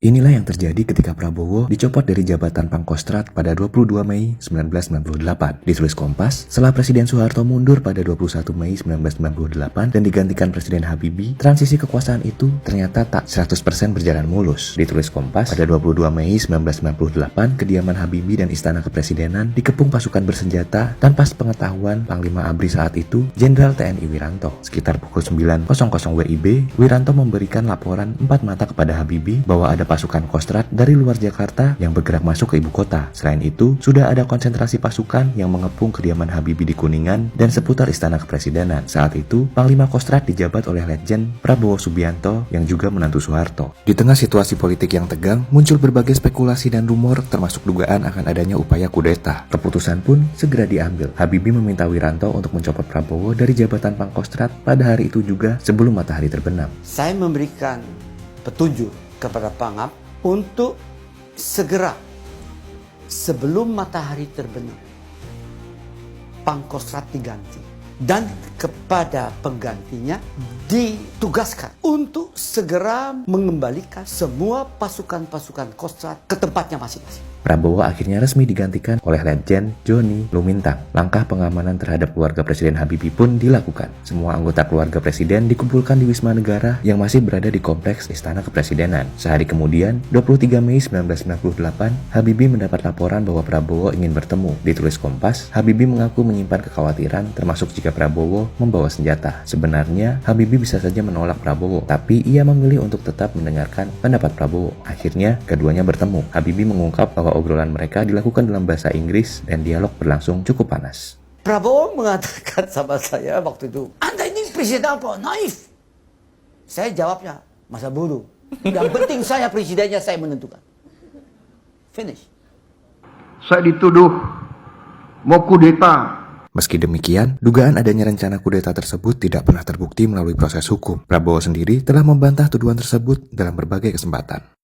Inilah yang terjadi ketika Prabowo dicopot dari jabatan Pangkostrat pada 22 Mei 1998. Ditulis Kompas, setelah Presiden Soeharto mundur pada 21 Mei 1998 dan digantikan Presiden Habibie, transisi kekuasaan itu ternyata tak 100% berjalan mulus. Ditulis Kompas, pada 22 Mei 1998, kediaman Habibie dan Istana Kepresidenan dikepung pasukan bersenjata tanpa sepengetahuan Panglima ABRI saat itu, Jenderal TNI Wiranto. Sekitar pukul 9.00 WIB, Wiranto memberikan laporan 4 mata kepada Habibie bahwa ada pasukan Kostrad dari luar Jakarta yang bergerak masuk ke ibu kota. Selain itu, sudah ada konsentrasi pasukan yang mengepung kediaman Habibie di Kuningan dan seputar Istana Kepresidenan. Saat itu, Panglima Kostrad dijabat oleh Letjen Prabowo Subianto yang juga menantu Soeharto. Di tengah situasi politik yang tegang, muncul berbagai spekulasi dan rumor termasuk dugaan akan adanya upaya kudeta. Keputusan pun segera diambil. Habibie meminta Wiranto untuk mencopot Prabowo dari jabatan Pangkostrat pada hari itu juga sebelum matahari terbenam. Saya memberikan petunjuk kepada Pangap untuk segera sebelum matahari terbenam Pangkostrat diganti dan kepada penggantinya ditugaskan untuk segera mengembalikan semua pasukan-pasukan Kostrad ke tempatnya masing-masing. Prabowo akhirnya resmi digantikan oleh Letjen Joni Lumintang. Langkah pengamanan terhadap keluarga Presiden Habibie pun dilakukan. Semua anggota keluarga Presiden dikumpulkan di Wisma Negara yang masih berada di Kompleks Istana Kepresidenan. Sehari kemudian, 23 Mei 1998, Habibie mendapat laporan bahwa Prabowo ingin bertemu. Ditulis Kompas, Habibie mengaku menyimpan kekhawatiran termasuk jika Prabowo membawa senjata. Sebenarnya, Habibie bisa saja menolak Prabowo, tapi ia memilih untuk tetap mendengarkan pendapat Prabowo. Akhirnya, keduanya bertemu. Habibie mengungkap bahwa obrolan mereka dilakukan dalam bahasa Inggris dan dialog berlangsung cukup panas. Prabowo mengatakan sama saya waktu itu, "Anda ini presiden apa? Naif." Saya jawabnya, "Masa bodoh. Yang penting saya presidennya, saya menentukan." Finish. Saya dituduh mau kudeta. Meski demikian, dugaan adanya rencana kudeta tersebut tidak pernah terbukti melalui proses hukum. Prabowo sendiri telah membantah tuduhan tersebut dalam berbagai kesempatan.